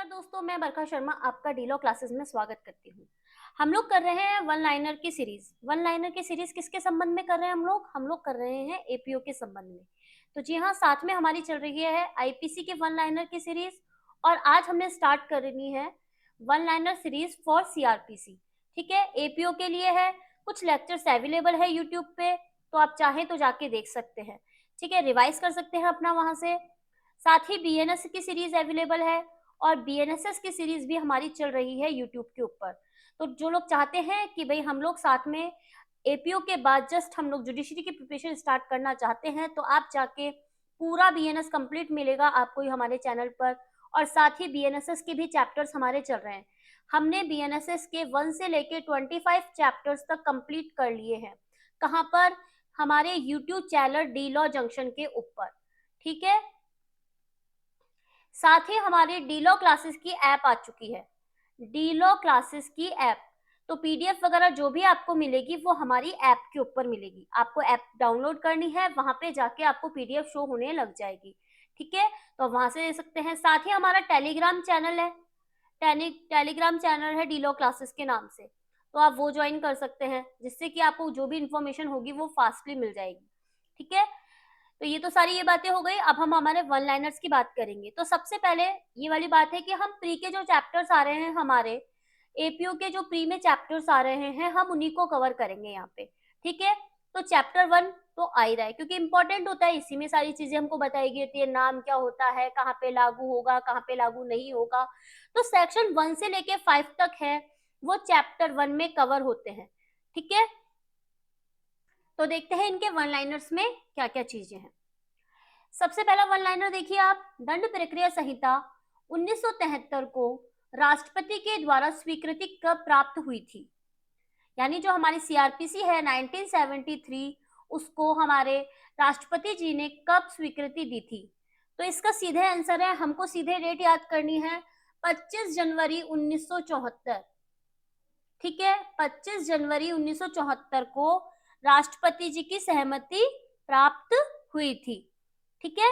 दोस्तों, मैं बरखा शर्मा आपका डीलॉ क्लासेस में स्वागत करती हूँ। हम लोग कर रहे हैं वन लाइनर की सीरीज। वन लाइनर की सीरीज किसके संबंध में कर रहे हैं? हम लोग कर रहे हैं एपीओ के संबंध में। तो जी हाँ, साथ में हमारी चल रही है आईपीसी के वन लाइनर की सीरीज, और आज हमने स्टार्ट करनी है one liner series for CrPC. ठीक है, एपीओ के लिए है। कुछ लेक्चर्स अवेलेबल है यूट्यूब पे, तो आप चाहें तो जाके देख सकते हैं। ठीक है, रिवाइज कर सकते हैं अपना वहां से। साथ ही बीएनएस की सीरीज अवेलेबल है, और बीएनएसएस की सीरीज भी हमारी चल रही है यूट्यूब के ऊपर। तो जो लोग चाहते हैं कि भाई हम लोग साथ में एपीओ के बाद जस्ट हम लोग जुडिशरी की प्रिपरेशन स्टार्ट करना चाहते हैं, तो आप जाके पूरा बीएनएस कंप्लीट मिलेगा आपको ही हमारे चैनल पर। और साथ ही बीएनएसएस के भी चैप्टर्स हमारे चल रहे हैं। हमने बीएनएसएस के 1 से लेके 25 चैप्टर्स तक कंप्लीट कर लिए हैं। कहाँ पर? हमारे YouTube channel D law junction के ऊपर। ठीक है, साथ ही हमारी डीलॉ क्लासेस की ऐप आ चुकी है। डीलॉ क्लासेस की ऐप, तो पीडीएफ वगैरह जो भी आपको मिलेगी वो हमारी ऐप के ऊपर मिलेगी। आपको ऐप डाउनलोड करनी है, वहां पे जाके आपको पीडीएफ शो होने लग जाएगी। ठीक है, तो वहां से ले सकते हैं। साथ ही हमारा टेलीग्राम चैनल है। टेलीग्राम चैनल है डीलॉ क्लासेस के नाम से, तो आप वो ज्वाइन कर सकते हैं, जिससे कि आपको जो भी इंफॉर्मेशन होगी वो फास्टली मिल जाएगी। ठीक है, तो ये तो सारी ये बातें हो गई। अब हम हमारे वन लाइनर्स की बात करेंगे। तो सबसे पहले ये वाली बात है कि हम प्री के जो चैप्टर्स आ रहे हैं, हमारे एपीओ के जो प्री में चैप्टर्स आ रहे हैं, हम उन्हीं को कवर करेंगे यहाँ पे। ठीक है, तो चैप्टर 1 तो आ ही रहा है, क्योंकि इंपॉर्टेंट होता है। इसी में सारी चीजें हमको बताई गई होती है। नाम क्या होता है, कहाँ पे लागू होगा, कहाँ पे लागू नहीं होगा। तो सेक्शन 1 से लेके 5 तक है, वो चैप्टर 1 में कवर होते हैं। ठीक है, तो देखते हैं इनके वन लाइनर्स में क्या क्या चीजें हैं। सबसे पहला वन लाइनर देखिए आप। दंड प्रक्रिया संहिता 1973 को राष्ट्रपति के द्वारा स्वीकृति कब प्राप्त हुई थी? यानी जो हमारी सीआरपीसी है 1973, उसको हमारे राष्ट्रपति जी ने कब स्वीकृति दी थी? तो इसका सीधे आंसर है, हमको सीधे डेट याद करनी है, 25 जनवरी 1974। ठीक है, 25 जनवरी 1974 को राष्ट्रपति जी की सहमति प्राप्त हुई थी। ठीक है,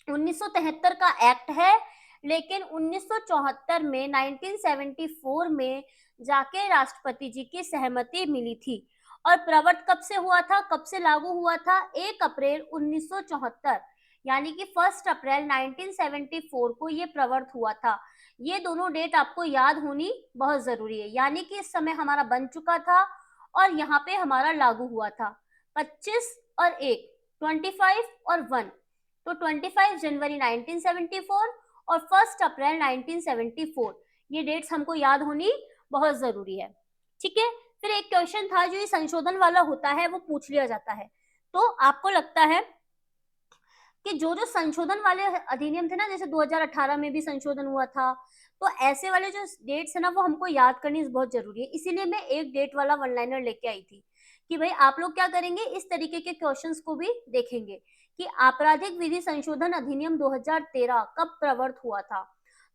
1973 का एक्ट है, लेकिन 1974 में 1974 में जाके राष्ट्रपति जी की सहमति मिली थी। और प्रवर्त कब से हुआ था, कब से लागू हुआ था? 1 अप्रैल 1974, यानी कि 1 अप्रैल 1974 को ये प्रवर्त हुआ था। ये दोनों डेट आपको याद होनी बहुत जरूरी है, यानी कि इस समय हमारा बन चुका था और यहाँ पे हमारा लागू हुआ था। 25 और 1, 25 और 1, तो 25 जनवरी 1974 और 1 अप्रैल 1974, ये डेट्स हमको याद होनी बहुत जरूरी है। ठीक है, फिर एक क्वेश्चन था जो ये संशोधन वाला होता है, वो पूछ लिया जाता है। तो आपको लगता है कि जो जो संशोधन वाले अधिनियम थे ना, जैसे 2018 में भी संशोधन हुआ था, तो ऐसे वाले जो डेट्स है ना, वो हमको याद करनी बहुत जरूरी है। इसीलिए मैं एक डेट वाला वन लाइनर लेके आई थी कि भाई आप लोग क्या करेंगे, इस तरीके के क्वेश्चंस को भी देखेंगे कि आपराधिक विधि संशोधन अधिनियम 2013 कब प्रवर्त हुआ था।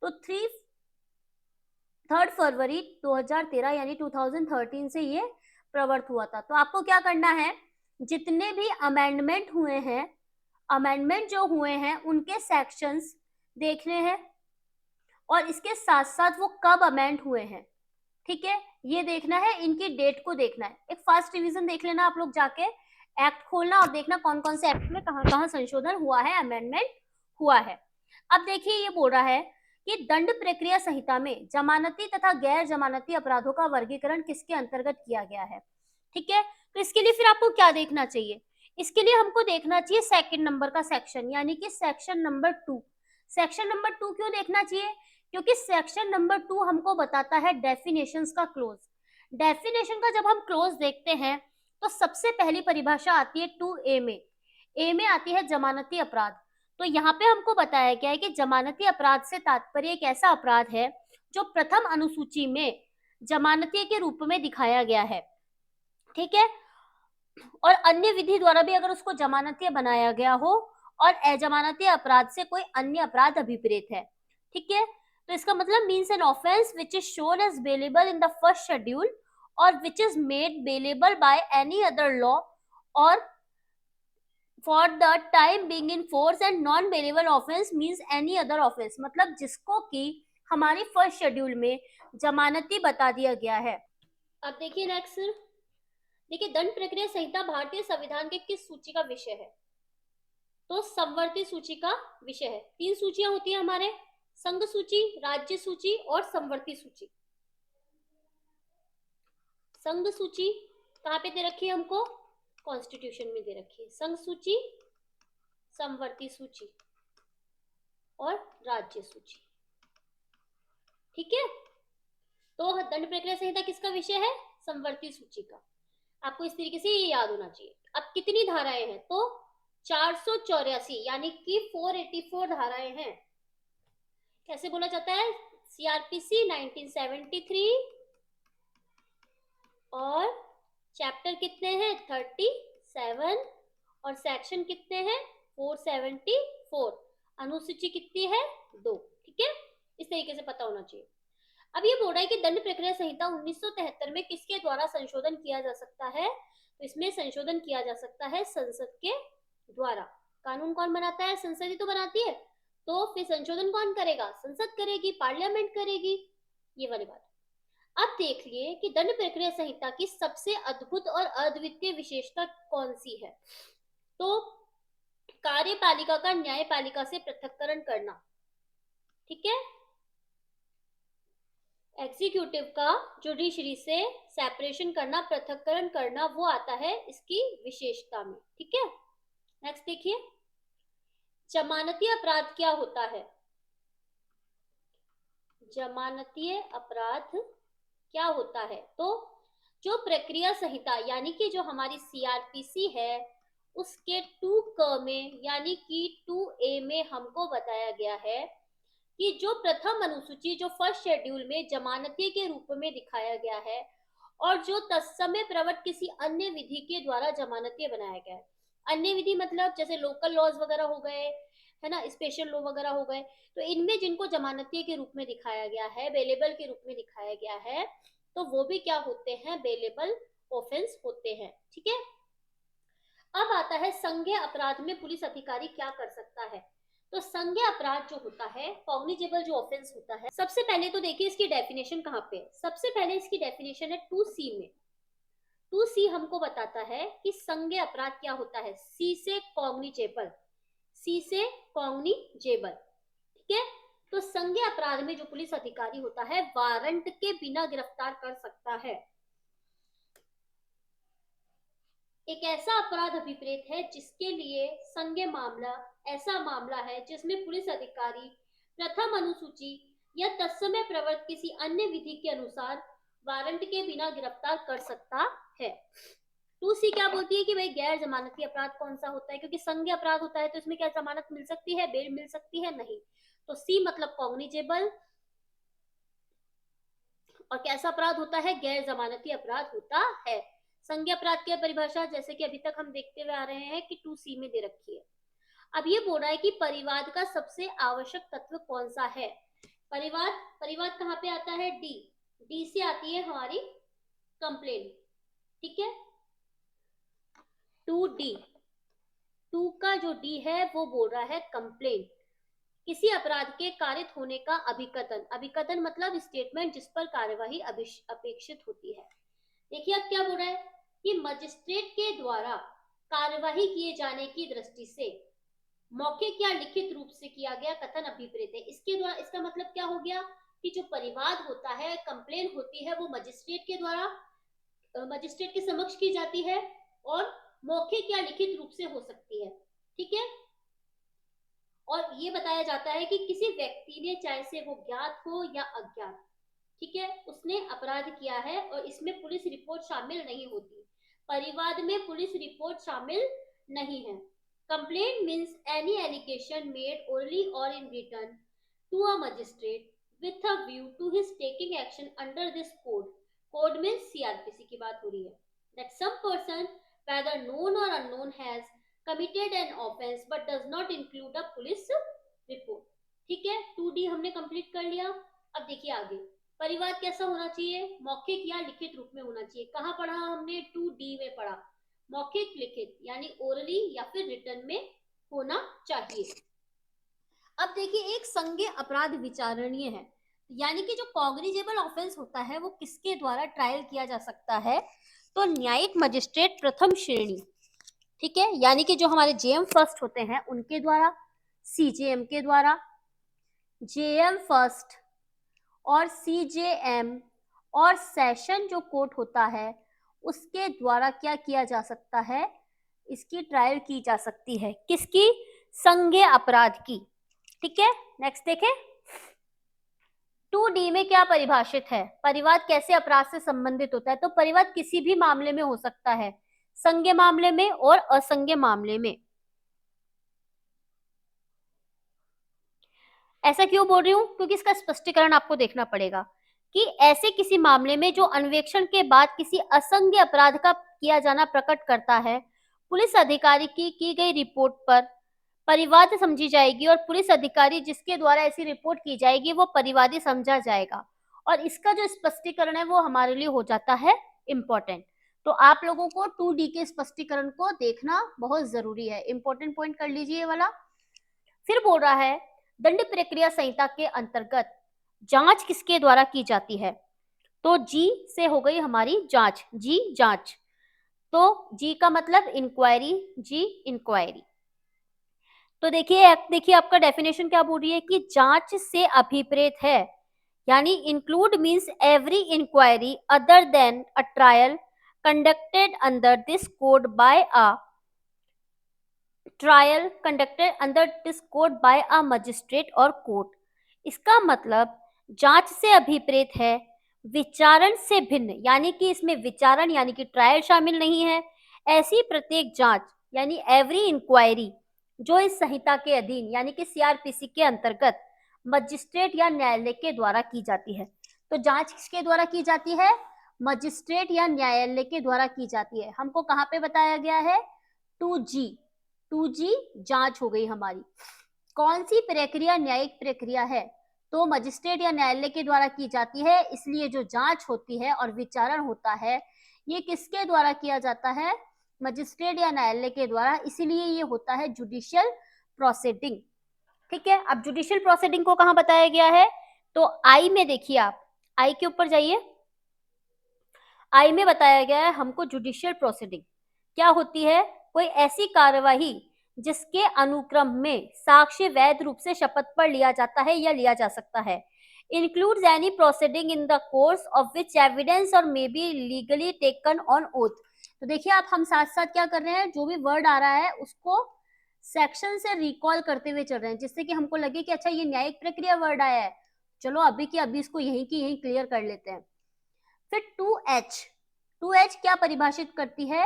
तो 3 फरवरी 2013, यानी 2013 से ये प्रवर्त हुआ था। तो आपको क्या करना है, जितने भी अमेंडमेंट हुए हैं, अमेंडमेंट जो हुए हैं उनके सेक्शंस देखने हैं, और इसके साथ साथ वो कब अमेंड हुए हैं। ठीक है, ये देखना है, इनकी डेट को देखना है। एक फास्ट रिवीजन देख लेना आप लोग जाके, एक्ट खोलना और देखना कौन कौन से एक्ट में कहां कहां संशोधन हुआ है, अमेंडमेंट हुआ है। अब देखिए, ये बोल रहा है कि दंड प्रक्रिया संहिता में जमानती तथा गैर जमानती अपराधों का वर्गीकरण किसके अंतर्गत किया गया है। ठीक है, तो इसके लिए फिर आपको क्या देखना चाहिए? इसके लिए हमको देखना चाहिए सेकंड नंबर का सेक्शन, यानी कि सेक्शन नंबर 2। सेक्शन नंबर 2 क्यों देखना चाहिए? क्योंकि सेक्शन नंबर 2 हमको बताता है डेफिनेशंस का क्लोज। डेफिनेशन का जब हम क्लोज देखते हैं, तो सबसे पहली परिभाषा आती है 2A में। ए में आती है जमानती अपराध। तो यहाँ पे हमको बताया गया है कि जमानती अपराध से तात्पर्य एक ऐसा अपराध है जो प्रथम अनुसूची में जमानती के रूप में दिखाया गया है। ठीक है, और अन्य विधि द्वारा भी अगर उसको जमानती बनाया गया हो, और अजमानती अपराध से कोई अन्य अपराध अभिप्रेत है। ठीक है, तो इसका मतलब means an offence which is shown as bailable in the first schedule or which is made bailable by any other law or for the time being in force, and non bailable offence means any other offence, मतलब जिसको कि हमारी first schedule में जमानती बता दिया गया है। अब देखिए नेक्स्ट, देखिए दंड प्रक्रिया संहिता भारतीय संविधान के किस सूची का विषय है? तो संवर्ती सूची का विषय है। 3 सूचियां होती है हमारे, संघ सूची, राज्य सूची और संवर्ती सूची। संघ सूची कहाँ पे दे रखी है हमको? कॉन्स्टिट्यूशन में दे रखी है। संघ सूची, संवर्ती सूची और राज्य सूची, ठीक है। तो दंड प्रक्रिया संहिता किसका विषय है? संवर्ती सूची का। आपको इस तरीके से ये याद होना चाहिए। अब कितनी धाराएं हैं? तो 484 यानी कि 484 धाराएं हैं। कैसे बोला जाता है? सीआरपीसी 1973 और चैप्टर कितने हैं? 37 और सेक्शन कितने हैं? 474। अनुसूची कितनी है? 2, ठीक है। इस तरीके से पता होना चाहिए। अब ये बोल रहा है कि दंड प्रक्रिया संहिता 1973 में किसके द्वारा संशोधन किया जा सकता है? तो इसमें संशोधन किया जा सकता है संसद के द्वारा। कानून कौन बनाता है? संसद ही तो बनाती है। तो फिर संशोधन कौन करेगा? संसद करेगी, पार्लियामेंट करेगी, ये वाली बात। अब देखिए कि दंड प्रक्रिया संहिता की सबसे अद्भुत और अद्वितीय विशेषता कौन सी है? तो कार्यपालिका का न्यायपालिका से पृथक्करण करना, ठीक है। एग्जीक्यूटिव का जुडिशरी से सेपरेशन करना, पृथक्करण करना, वो आता है इसकी विशेषता में, ठीक है। नेक्स्ट देखिए, जमानती अपराध क्या होता है? जमानतीय अपराध क्या होता है? तो जो प्रक्रिया संहिता यानी कि जो हमारी सीआरपीसी है उसके 2 में यानी कि 2A में हमको बताया गया है कि जो प्रथम अनुसूची जो फर्स्ट शेड्यूल में जमानती के रूप में दिखाया गया है और जो तत्समय प्रवर्त किसी अन्य विधि के द्वारा जमानती बनाया गया है। अन्य विधि मतलब जैसे लोकल लॉज वगैरह हो गए, है ना, स्पेशल लॉ वगैरह हो गए, तो इनमें जिनको जमानती के रूप में दिखाया गया है, बेलेबल के रूप में दिखाया गया है, तो वो भी क्या होते हैं? बेलेबल ऑफेंस होते हैं, ठीक है। अब आता है संज्ञेय अपराध में पुलिस अधिकारी क्या कर सकता है? तो संज्ञेय अपराध जो होता है, कॉग्निजेबल जो ऑफेंस होता है, सबसे पहले तो देखिए इसकी डेफिनेशन कहाँ पे है। सबसे पहले इसकी डेफिनेशन है 2C में। 2C हमको बताता है कि संज्ञेय अपराध क्या होता है। सी से कॉग्निजेबल, सी से कॉग्निजेबल, ठीक है। तो संज्ञेय अपराध में जो पुलिस अधिकारी होता है वारंट के बिना गिरफ्तार कर सकता है। एक ऐसा अपराध अभिप्रेत है जिसके लिए संज्ञेय मामला ऐसा मामला है जिसमें पुलिस अधिकारी प्रथम अनुसूची या तत्समय प्रवर्त किसी अन्य विधि के अनुसार वारंट के बिना गिरफ्तार कर सकता है। 2C क्या बोलती है कि भाई गैर जमानती अपराध कौन सा होता है? क्योंकि संज्ञेय अपराध होता है तो इसमें क्या जमानत मिल सकती है, बेल मिल सकती है? नहीं। तो C मतलब कॉग्निजेबल, और कैसा अपराध होता है? गैर जमानती अपराध होता है। संज्ञेय अपराध की परिभाषा जैसे कि अभी तक हम देखते हुए आ रहे हैं कि 2C में दे रखी है। अब ये बोल रहा है कि परिवाद का सबसे आवश्यक तत्व कौन सा है? परिवाद कहाँ पे आता है? डी से आती है हमारी कंप्लेंट, ठीक है। 2D, 2 का जो D है वो बोल रहा है कंप्लेंट, किसी अपराध के कारित होने का अभिकथन। अभिकथन मतलब स्टेटमेंट जिस पर कार्यवाही अपेक्षित होती है। देखिए अब क्या बोल रहा है कि मजिस्ट्रेट के द्वारा कार्यवाही किए जाने की दृष्टि से मौखिक या लिखित रूप से किया गया कथन अभिप्रेत है। इसके द्वारा इसका मतलब क्या हो गया कि जो परिवाद होता है, कंप्लेन होती है, वो मजिस्ट्रेट के द्वारा मजिस्ट्रेट के समक्ष की जाती है और मौखिक या लिखित रूप से हो सकती है, ठीक है। और ये बताया जाता है कि किसी व्यक्ति ने, चाहे से वो ज्ञात हो या अज्ञात, ठीक है, उसने अपराध किया है और इसमें पुलिस रिपोर्ट शामिल नहीं होती। परिवाद में पुलिस रिपोर्ट शामिल नहीं है। Complaint means any allegation made orally or in writing to a magistrate with a view to his taking action under this code. Code means CRPC की बात हो रही है। That some person, whether known or unknown, has committed an offense but does not include a police report. ठीक है, 2D हमने complete कर लिया। अब देखिए आगे, परिवाद कैसा होना चाहिए? मौखिक या लिखित रूप में होना चाहिए। कहाँ पढ़ा हमने? 2D में पढ़ा। मौखिक, लिखित यानी ओरली या फिर रिटर्न में होना चाहिए। अब देखिए एक संज्ञेय अपराध विचारणीय है। यानी कि जो कॉग्निजेबल ऑफेंस होता है वो किसके द्वारा ट्रायल किया जा सकता है, तो न्यायिक मजिस्ट्रेट प्रथम श्रेणी, ठीक है, यानी कि जो हमारे जेएम फर्स्ट होते हैं उनके द्वारा, सीजेएम के द्वारा, जेएम फर्स्ट और सीजेएम और सेशन जो कोर्ट होता है उसके द्वारा क्या किया जा सकता है, इसकी ट्रायल की जा सकती है, किसकी, संज्ञेय अपराध की, ठीक है। नेक्स्ट देखें, 2D में क्या परिभाषित है, परिवाद कैसे अपराध से संबंधित होता है, तो परिवाद किसी भी मामले में हो सकता है, संज्ञेय मामले में और असंज्ञेय मामले में। ऐसा क्यों बोल रही हूं, क्योंकि इसका स्पष्टीकरण आपको देखना पड़ेगा कि ऐसे किसी मामले में जो अन्वेषण के बाद किसी असंज्ञेय अपराध का किया जाना प्रकट करता है, पुलिस अधिकारी की गई रिपोर्ट पर परिवाद समझी जाएगी और पुलिस अधिकारी जिसके द्वारा ऐसी रिपोर्ट की जाएगी वो परिवादी समझा जाएगा, और इसका जो स्पष्टीकरण है वो हमारे लिए हो जाता है इम्पोर्टेंट। तो आप लोगों को 2D के स्पष्टीकरण को देखना बहुत जरूरी है, इंपॉर्टेंट पॉइंट कर लीजिए ये वाला। फिर बोल रहा है दंड प्रक्रिया संहिता के अंतर्गत जांच किसके द्वारा की जाती है, तो जी से हो गई हमारी जांच, जी जांच, तो जी का मतलब इंक्वायरी, जी इंक्वायरी। तो देखिए आपका डेफिनेशन क्या बोल रही है कि जांच से अभिप्रेत है, यानी include means every inquiry other than a trial conducted under this code by a trial conducted under this code by a magistrate और कोर्ट। इसका मतलब जांच से अभिप्रेत है, विचारण से भिन्न, यानी कि इसमें विचारण यानी कि ट्रायल शामिल नहीं है, ऐसी प्रत्येक जांच यानी एवरी इंक्वायरी जो इस संहिता के अधीन यानी कि सीआरपीसी के अंतर्गत मजिस्ट्रेट या न्यायालय के द्वारा की जाती है। तो जांच किसके द्वारा की जाती है, मजिस्ट्रेट या न्यायालय के द्वारा की जाती है। हमको कहाँ पे बताया गया है, 2G, 2G जांच हो गई हमारी। कौन सी प्रक्रिया न्यायिक प्रक्रिया है, तो मजिस्ट्रेट या न्यायालय के द्वारा की जाती है, इसलिए जो जांच होती है और विचारण होता है ये किसके द्वारा किया जाता है, मजिस्ट्रेट या न्यायालय के द्वारा, इसीलिए ये होता है जुडिशियल प्रोसीडिंग, ठीक है। अब जुडिशियल प्रोसीडिंग को कहां बताया गया है, तो आई में देखिए, आप आई के ऊपर जाइए, आई में बताया गया है हमको जुडिशियल प्रोसीडिंग क्या होती है, कोई ऐसी कार्यवाही जिसके अनुक्रम में साक्ष्य वैध रूप से शपथ पर लिया जाता है या लिया जा सकता है, includes any proceeding in the course of which evidence or may be legally taken on oath। तो देखिए आप, हम साथ साथ क्या कर रहे हैं, जो भी वर्ड आ रहा है उसको सेक्शन से रिकॉल करते हुए चल रहे हैं, जिससे कि हमको लगे कि अच्छा ये न्यायिक प्रक्रिया वर्ड आया है, चलो अभी की अभी इसको यहीं की यहीं क्लियर कर लेते हैं। फिर 2H क्या परिभाषित करती है,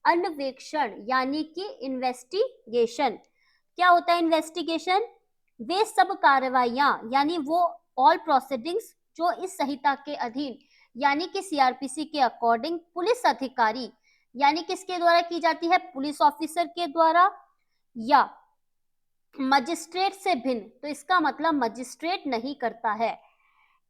अन्वेषण यानी कि इन्वेस्टिगेशन। क्या होता है इन्वेस्टिगेशन, वे सब कार्रवाइयां यानी वो ऑल प्रोसीडिंग्स जो इस संहिता के अधीन यानी कि सीआरपीसी के अकॉर्डिंग पुलिस अधिकारी यानी किसके द्वारा की जाती है, पुलिस ऑफिसर के द्वारा या मजिस्ट्रेट से भिन्न, तो इसका मतलब मजिस्ट्रेट नहीं करता है,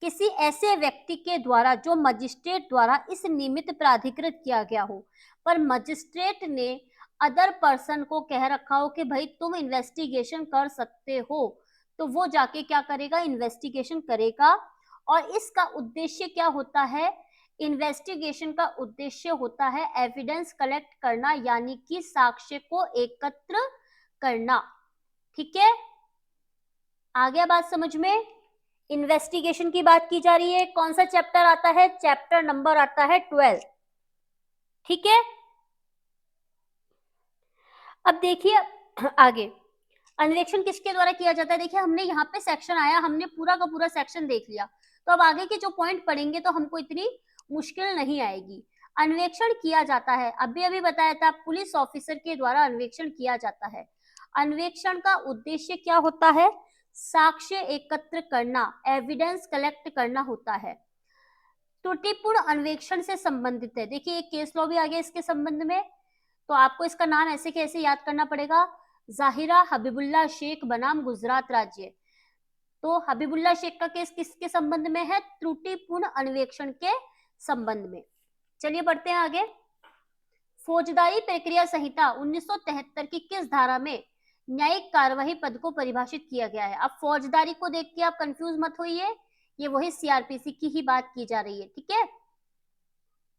किसी ऐसे व्यक्ति के द्वारा जो मजिस्ट्रेट द्वारा इस निमित्त प्राधिकृत किया गया हो, पर मजिस्ट्रेट ने अदर पर्सन को कह रखा हो कि भाई तुम इन्वेस्टिगेशन कर सकते हो, तो वो जाके क्या करेगा, इन्वेस्टिगेशन करेगा। और इसका उद्देश्य क्या होता है, इन्वेस्टिगेशन का उद्देश्य होता है एविडेंस कलेक्ट करना यानी कि साक्ष्य को एकत्र करना, ठीक है। आ गया बात समझ में, इन्वेस्टिगेशन की बात की जा रही है, कौन सा चैप्टर आता है, चैप्टर नंबर आता है 12, ठीक है। अब देखिए आगे अन्वेषण किसके द्वारा किया जाता है, देखिए हमने यहाँ पे सेक्शन आया, हमने पूरा का पूरा सेक्शन देख लिया, तो अब आगे के जो पॉइंट पढ़ेंगे तो हमको इतनी मुश्किल नहीं आएगी। अन्वेषण किया जाता है, अभी अभी बताया था, पुलिस ऑफिसर के द्वारा अन्वेषण किया जाता है। अन्वेषण का उद्देश्य क्या होता है, साक्ष्य एकत्र करना, एविडेंस कलेक्ट करना होता है। त्रुटिपूर्ण अन्वेषण से संबंधित है, देखिए एक केस लॉ भी आ गया इसके संबंध में, तो आपको इसका नाम ऐसे कैसे याद करना पड़ेगा, जाहिरा हबीबुल्ला शेख बनाम गुजरात राज्य। तो हबीबुल्ला शेख का केस किसके संबंध में है, त्रुटिपूर्ण अन्वेषण के संबंध में। चलिए बढ़ते हैं आगे। फौजदारी प्रक्रिया संहिता 1973 की किस धारा में न्यायिक कार्यवाही पद को परिभाषित किया गया है। अब फौजदारी को देख के आप कंफ्यूज मत होइए, ये वही सीआरपीसी की ही बात की जा रही है, ठीक है।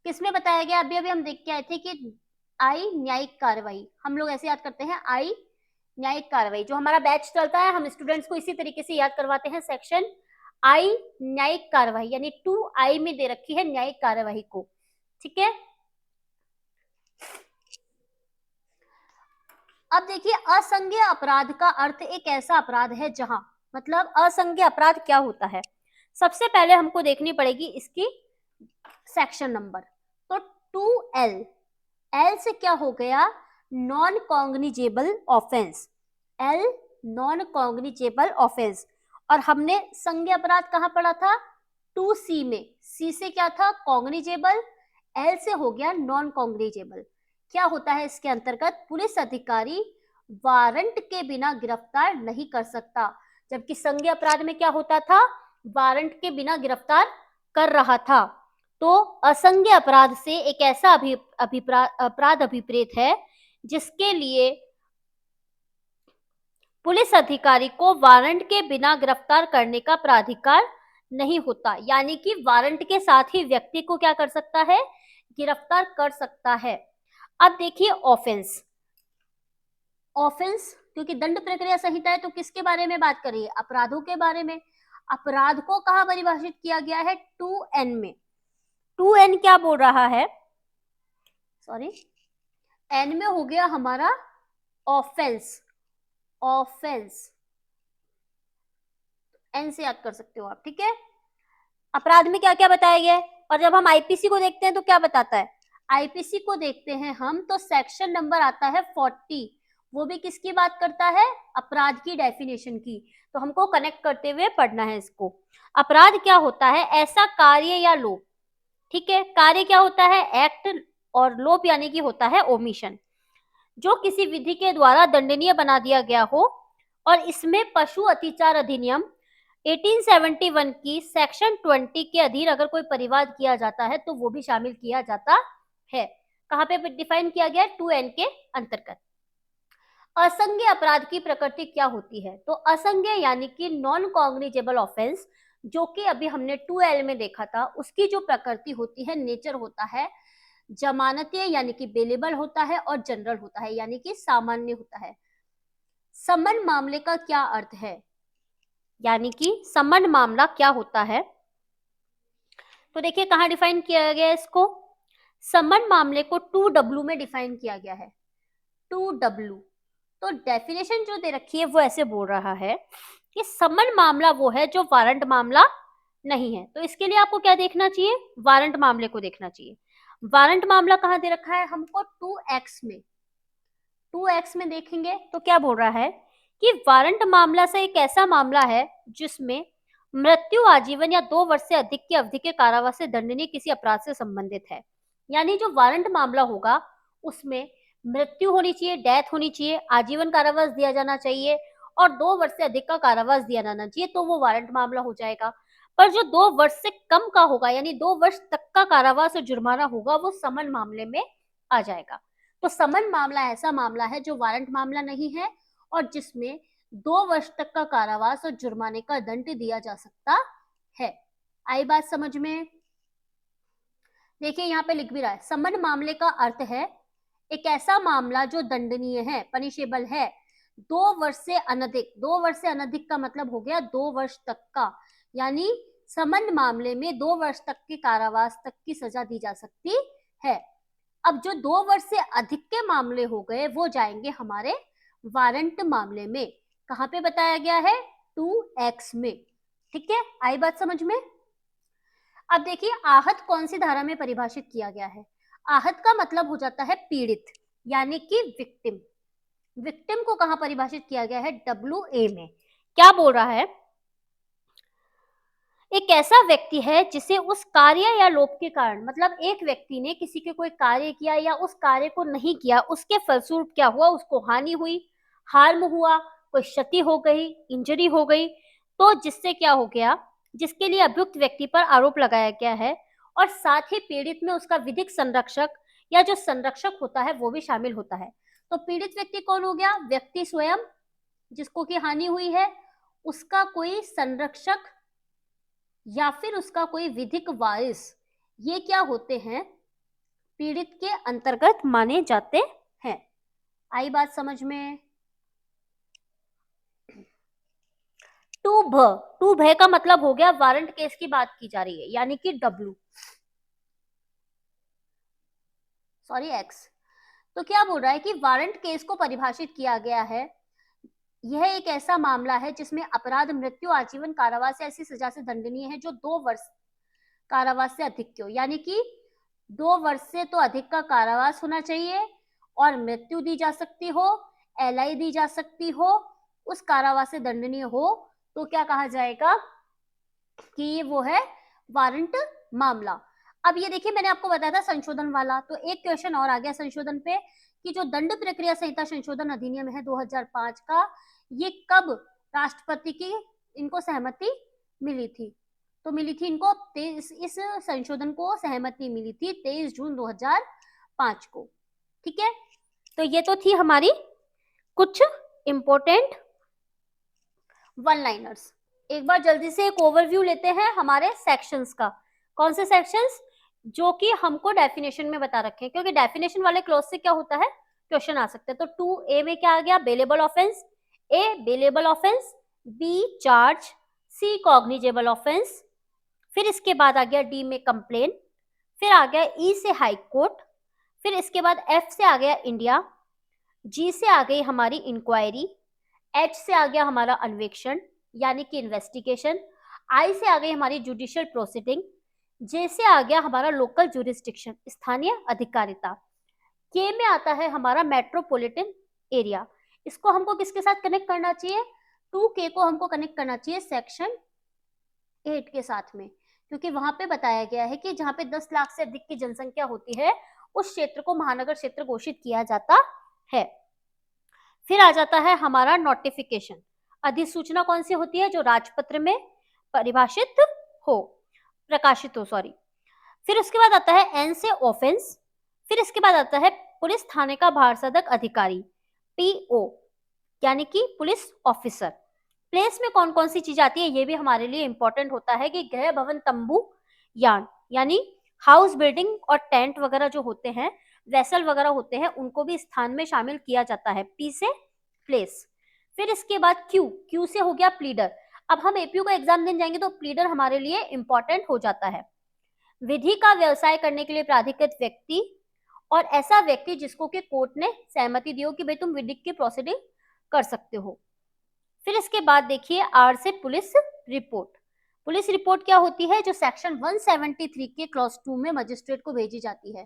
किसमें बताया गया, अभी अभी हम देख के आए थे कि आई न्यायिक कार्रवाई, हम लोग ऐसे याद करते हैं आई न्यायिक कार्रवाई। जो हमारा बैच चलता है हम स्टूडेंट्स को इसी तरीके से याद करवाते हैं सेक्शन आई न्यायिक कार्रवाई, यानी 2I में दे रखी है न्यायिक कार्रवाई को, ठीक है। अब देखिए असंज्ञेय अपराध का अर्थ एक ऐसा अपराध है जहां, मतलब असंज्ञेय अपराध क्या होता है, सबसे पहले हमको देखनी पड़ेगी इसकी सेक्शन नंबर। तो 2L, एल से क्या हो गया, non cognizable offence, L non cognizable offence. और हमने संज्ञेय अपराध कहां पढ़ा था, 2C में, सी से क्या था कॉग्निजेबल, एल से हो गया नॉन कॉग्निजेबल। क्या होता है इसके अंतर्गत, पुलिस अधिकारी वारंट के बिना गिरफ्तार नहीं कर सकता, जबकि संज्ञेय अपराध में क्या होता था, वारंट के बिना गिरफ्तार कर रहा था। तो असंज्ञेय अपराध से एक ऐसा अपराध अभिप्रेत है जिसके लिए पुलिस अधिकारी को वारंट के बिना गिरफ्तार करने का प्राधिकार नहीं होता, यानी कि वारंट के साथ ही व्यक्ति को क्या कर सकता है, गिरफ्तार कर सकता है। अब देखिए ऑफेंस, ऑफेंस क्योंकि दंड प्रक्रिया संहिता है तो किसके बारे में बात कर रही है, अपराधों के बारे में। अपराध को कहां परिभाषित किया गया है, 2N में। 2N क्या बोल रहा है, सॉरी, N में हो गया हमारा ऑफेंस, ऑफेंस N से याद कर सकते हो आप, ठीक है। अपराध में क्या क्या बताया गया है, और जब हम आईपीसी को देखते हैं तो क्या बताता है, आईपीसी को देखते हैं हम तो सेक्शन नंबर आता है 40, वो भी किसकी बात करता है, अपराध की डेफिनेशन की। तो हमको कनेक्ट करते हुए पढ़ना है इसको। अपराध क्या होता है, ऐसा कार्य या लोप, ठीक है, कार्य क्या होता है एक्ट, और लोप यानी कि होता है ओमिशन, जो किसी विधि के द्वारा दंडनीय बना दिया गया हो। और इसमें पशु अत्याचार अधिनियम 1871 की सेक्शन 20 के अधीन अगर कोई परिवाद किया जाता है तो वो भी शामिल किया जाता है। कहां पे डिफाइन किया गया, 2N के अंतर्गत। असंज्ञेय अपराध की प्रकृति क्या होती है, तो असंज्ञेय यानी कि नॉन कॉग्निजेबल ऑफेंस, जो कि अभी हमने 2L में देखा था, उसकी जो प्रकृति होती है, नेचर होता है जमानतीय यानी कि बेलेबल होता है, और जनरल होता है यानी कि सामान्य होता है। समन मामले का क्या अर्थ है, यानी कि समन मामला क्या होता है, तो देखिए कहां डिफाइन किया गया है इसको, समन मामले को 2W में डिफाइन किया गया है, 2W। तो डेफिनेशन जो दे रखी है वो ऐसे बोल रहा है कि समन मामला वो है जो वारंट मामला नहीं है। तो इसके लिए आपको क्या देखना चाहिए, वारंट मामले को देखना चाहिए। वारंट मामला कहां दे रखा है हमको, 2X में, 2X में देखेंगे तो क्या बोल रहा है कि वारंट मामला से एक ऐसा मामला है जिसमें मृत्यु, आजीवन या 2 वर्ष से अधिक की अवधि के कारावास से दंडनीय किसी अपराध से संबंधित है। यानी जो वारंट मामला होगा उसमें मृत्यु होनी चाहिए, डेथ होनी चाहिए, आजीवन कारावास दिया जाना चाहिए, और 2 वर्ष से अधिक का कारावास दिया जाना चाहिए, तो वो वारंट मामला हो जाएगा। पर जो 2 वर्ष से कम का होगा, यानी 2 वर्ष तक का कारावास और जुर्माना होगा, वो समन मामले में आ जाएगा। तो समन मामला ऐसा मामला है जो वारंट मामला नहीं है, और जिसमें 2 वर्ष तक का कारावास और जुर्माने का दंड दिया जा सकता है। आई बात समझ में, देखिए यहाँ पे लिख भी रहा है, समन मामले का अर्थ है एक ऐसा मामला जो दंडनीय है, पनिशेबल है, 2 वर्ष से अनधिक, 2 वर्ष से अनधिक का मतलब हो गया 2 वर्ष तक का, यानी समन मामले में 2 वर्ष तक के कारावास तक की सजा दी जा सकती है। अब जो 2 वर्ष से अधिक के मामले हो गए वो जाएंगे हमारे वारंट मामले में। कहां पे बताया गया है, 2X में, ठीक है। आई बात समझ में। अब देखिए आहत कौन सी धारा में परिभाषित किया गया है, आहत का मतलब हो जाता है पीड़ित, यानी कि विक्टिम। विक्टिम को कहां परिभाषित किया गया है, WA में। क्या बोल रहा है, एक ऐसा व्यक्ति है जिसे उस कार्य या लोप के कारण, मतलब एक व्यक्ति ने किसी के कोई कार्य किया या उस कार्य को नहीं किया, उसके फलस्वरूप क्या हुआ, उसको हानि हुई, हार्म हुआ, कोई क्षति हो गई, इंजरी हो गई, तो जिससे क्या हो गया, जिसके लिए अभियुक्त व्यक्ति पर आरोप लगाया गया है, और साथ ही पीड़ित में उसका विधिक संरक्षक या जो संरक्षक होता है वो भी शामिल होता है। तो पीड़ित व्यक्ति कौन हो गया, व्यक्ति स्वयं जिसको की हानि हुई है, उसका कोई संरक्षक या फिर उसका कोई विधिक वारिस, ये क्या होते हैं, पीड़ित के अंतर्गत माने जाते हैं। आई बात समझ में? टू भ का मतलब हो गया वारंट केस की बात की जा रही है, यानी कि डब्ल्यू, सॉरी एक्स। तो क्या बोल रहा है कि वारंट केस को परिभाषित किया गया है, यह एक ऐसा मामला है जिसमें अपराध मृत्यु, आजीवन कारावास या ऐसी सजा से दंडनीय है जो 2 वर्ष कारावास से अधिक की हो, यानी कि 2 वर्ष से तो अधिक का कारावास होना चाहिए और मृत्यु दी जा सकती हो, एलआई दी जा सकती हो, उस कारावास से दंडनीय हो, तो क्या कहा जाएगा कि ये वो है वारंट मामला। अब ये देखिए मैंने आपको बताया था संशोधन वाला, तो एक क्वेश्चन और आ गया संशोधन पे कि जो दंड प्रक्रिया संहिता संशोधन अधिनियम है 2005 का, ये कब राष्ट्रपति की इनको सहमति मिली थी? तो मिली थी इनको इस संशोधन को सहमति मिली थी 23 जून 2005 को। ठीक है, तो ये तो थी हमारी कुछ इंपॉर्टेंट वन लाइनर्स। एक बार जल्दी से एक ओवरव्यू लेते हैं हमारे सेक्शंस का। कौन से सेक्शंस? जो कि हमको डेफिनेशन में बता रखे हैं, क्योंकि डेफिनेशन वाले क्लॉज से क्या होता है, क्वेश्चन आ सकते हैं। तो 2A में क्या आ गया? Bailable offence. A bailable offence, B charge, C cognizable offence. फिर इसके बाद आ गया डी में कंप्लेन, फिर आ गया ई से हाई कोर्ट, फिर इसके बाद एफ से आ गया इंडिया, जी से आ गई हमारी इंक्वायरी, एच से आ गया हमारा अन्वेषण यानी कि इन्वेस्टिगेशन, आई से आ गई हमारी जुडिशियल प्रोसीडिंग, जे से आ गया हमारा लोकल जुरिस्डिक्शन स्थानीय अधिकारिता, के में आता है हमारा मेट्रोपॉलिटन एरिया। इसको हमको किसके साथ कनेक्ट करना चाहिए? 2K को हमको कनेक्ट करना चाहिए सेक्शन 8 के साथ में, क्योंकि वहां पे बताया गया है कि जहां पे 10 लाख से अधिक की जनसंख्या होती है उस क्षेत्र को महानगर क्षेत्र घोषित किया जाता है। फिर आ जाता है हमारा नोटिफिकेशन। अधिसूचना कौन सी होती है? जो राजपत्र में परिभाषित हो, प्रकाशित हो, सॉरी। फिर उसके बाद आता है एन से ऑफेंस, फिर इसके बाद आता है पुलिस थाने का भारसाधक अधिकारी, पीओ यानी कि पुलिस ऑफिसर। प्लेस में कौन कौन सी चीज आती है ये भी हमारे लिए इंपॉर्टेंट होता है कि गृह भवन तंबू यान यानी हाउस बिल्डिंग और टेंट वगैरह जो होते हैं, वेसल वगैरह होते हैं, उनको भी स्थान में शामिल किया जाता है। पी से प्लेस। फिर इसके बाद क्यू से हो गया प्लीडर। अब हम एपीयू का एग्जाम देने जाएंगे तो प्लीडर हमारे लिए इंपॉर्टेंट हो जाता है। विधि का व्यवसाय करने के लिए प्राधिकृत व्यक्ति और ऐसा व्यक्ति जिसको कि कोर्ट ने सहमति दी हो कि भाई तुम विधिक की प्रोसीडिंग कर सकते हो। फिर इसके बाद देखिए आर से पुलिस रिपोर्ट। पुलिस रिपोर्ट क्या होती है? जो सेक्शन 173 के क्लॉज 2 में मजिस्ट्रेट को भेजी जाती है।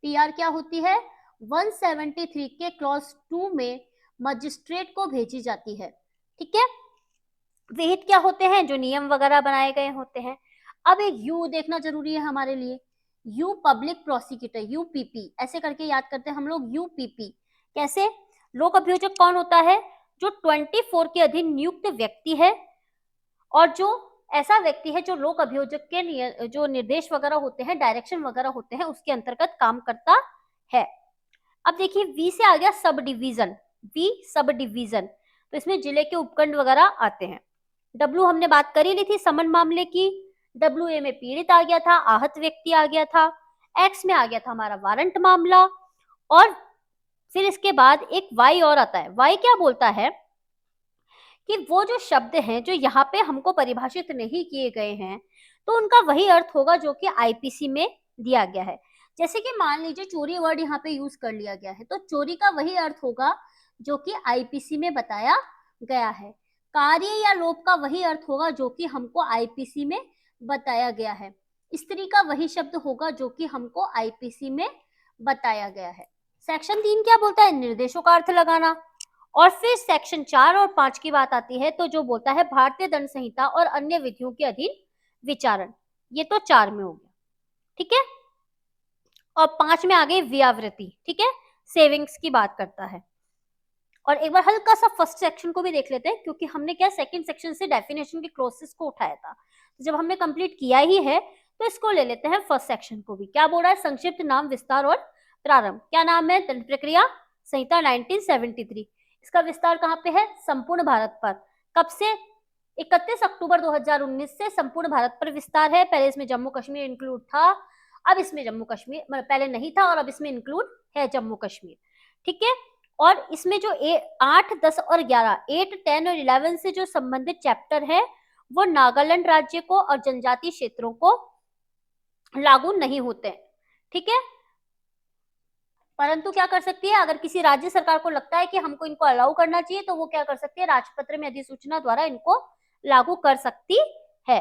पीआर क्या होती है? 173 के क्लॉज 2 में मजिस्ट्रेट को भेजी जाती है। ठीक है, विहित क्या होते हैं? जो नियम वगैरह बनाए गए होते हैं। अब एक यू देखना जरूरी है हमारे लिए, यू पब्लिक प्रोसिक्यूटर, यूपीपी ऐसे करके याद करते हैं हम लोग। यूपीपी कैसे? लोक अभियोजक कौन होता है? जो 24 के अधीन नियुक्त व्यक्ति है और जो ऐसा व्यक्ति है जो लोक अभियोजक के जो निर्देश वगैरह होते हैं, डायरेक्शन वगैरह होते हैं, उसके अंतर्गत काम करता है। अब देखिए वी से आ गया sub division, we sub division, तो इसमें जिले के उपखंड वगैरह आते हैं। डब्ल्यू हमने बात कर ही ली थी समन मामले की। डब्ल्यू ए में पीड़ित आ गया था, आहत व्यक्ति आ गया था। एक्स में आ गया था हमारा वारंट मामला। और फिर इसके बाद एक वाई और आता है। वाई क्या बोलता है कि वो जो शब्द हैं जो यहाँ पे हमको परिभाषित नहीं किए गए हैं तो उनका वही अर्थ होगा जो कि आईपीसी में दिया गया है। जैसे कि मान लीजिए चोरी वर्ड यहाँ पे यूज कर लिया गया है, तो चोरी का वही अर्थ होगा जो कि आईपीसी में बताया गया है। कार्य या लोप का वही अर्थ होगा जो कि हमको आईपीसी में बताया गया है। स्त्री का वही शब्द होगा जो कि हमको आईपीसी में बताया गया है। सेक्शन 3 क्या बोलता है? निर्देशों का अर्थ लगाना। और फिर सेक्शन 4 और 5 की बात आती है तो जो बोलता है भारतीय दंड संहिता और अन्य विधियों के अधीन विचारण। ये तो 4 में हो गया, ठीक है। और 5 में आ गई व्यावृत्ति, ठीक है, सेविंग्स की बात करता है। और एक बार हल्का सा फर्स्ट सेक्शन को भी देख लेते हैं, क्योंकि हमने क्या सेकंड सेक्शन से डेफिनेशन के क्लोजेस को उठाया था, तो जब हमने कंप्लीट किया ही है तो इसको ले लेते हैं फर्स्ट सेक्शन को भी। क्या बोल रहा है? संक्षिप्त नाम, विस्तार और प्रारंभ। क्या नाम है? दंड प्रक्रिया संहिता 1973। इसका विस्तार कहाँ पे है? संपूर्ण भारत पर। कब से? 31 अक्टूबर 2019 से संपूर्ण भारत पर विस्तार है। पहले इसमें जम्मू कश्मीर इंक्लूड था, अब इसमें जम्मू कश्मीर, मतलब पहले नहीं था और अब इसमें इंक्लूड है जम्मू कश्मीर। ठीक है, और इसमें जो 8, 10 और 11, 8, 10 और 11 से जो संबंधित चैप्टर है वो नागालैंड राज्य को और जनजातीय क्षेत्रों को लागू नहीं होते। ठीक है, परंतु क्या कर सकती है, अगर किसी राज्य सरकार को लगता है कि हमको इनको अलाउ करना चाहिए तो वो क्या कर सकती है, राजपत्र में अधिसूचना द्वारा इनको लागू कर सकती है।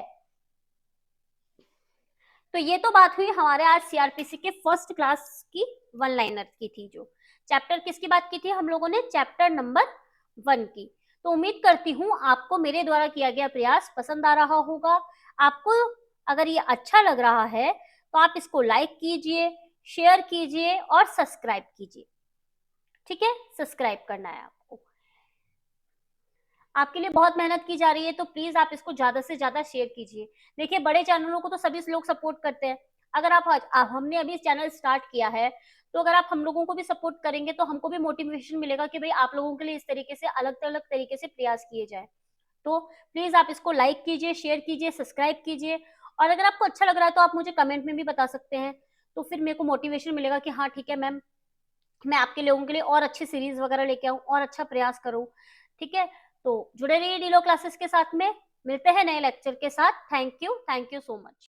तो ये तो बात हुई हमारे आज सीआरपीसी के फर्स्ट क्लास की वन लाइनर की थी। जो चैप्टर किसकी बात की थी हम लोगों ने, चैप्टर नंबर 1 की। तो उम्मीद करती हूँ आपको मेरे द्वारा किया गया प्रयास पसंद आ रहा होगा। आपको अगर ये अच्छा लग रहा है तो आप इसको लाइक कीजिए, शेयर कीजिए और सब्सक्राइब कीजिए। ठीक है, सब्सक्राइब करना है आपको। आपके लिए बहुत मेहनत की जा रही है तो प्लीज आप इसको ज्यादा से ज्यादा शेयर कीजिए। देखिए, बड़े चैनलों को तो सभी लोग सपोर्ट करते हैं। अगर हमने अभी चैनल स्टार्ट किया है तो अगर आप हम लोगों को भी सपोर्ट करेंगे तो हमको भी मोटिवेशन मिलेगा कि भाई आप लोगों के लिए इस तरीके से अलग अलग तरीके से प्रयास किए जाए। तो प्लीज आप इसको लाइक कीजिए, शेयर कीजिए, सब्सक्राइब कीजिए। और अगर आपको अच्छा लग रहा है तो आप मुझे कमेंट में भी बता सकते हैं, तो फिर मेरे को मोटिवेशन मिलेगा कि हाँ ठीक है मैम, मैं आपके लोगों के लिए और अच्छी सीरीज वगैरह लेके आऊँ और अच्छा प्रयास करूँ। ठीक है, तो जुड़े रहिए डीलो क्लासेस के साथ में। मिलते हैं नए लेक्चर के साथ। Thank you so much.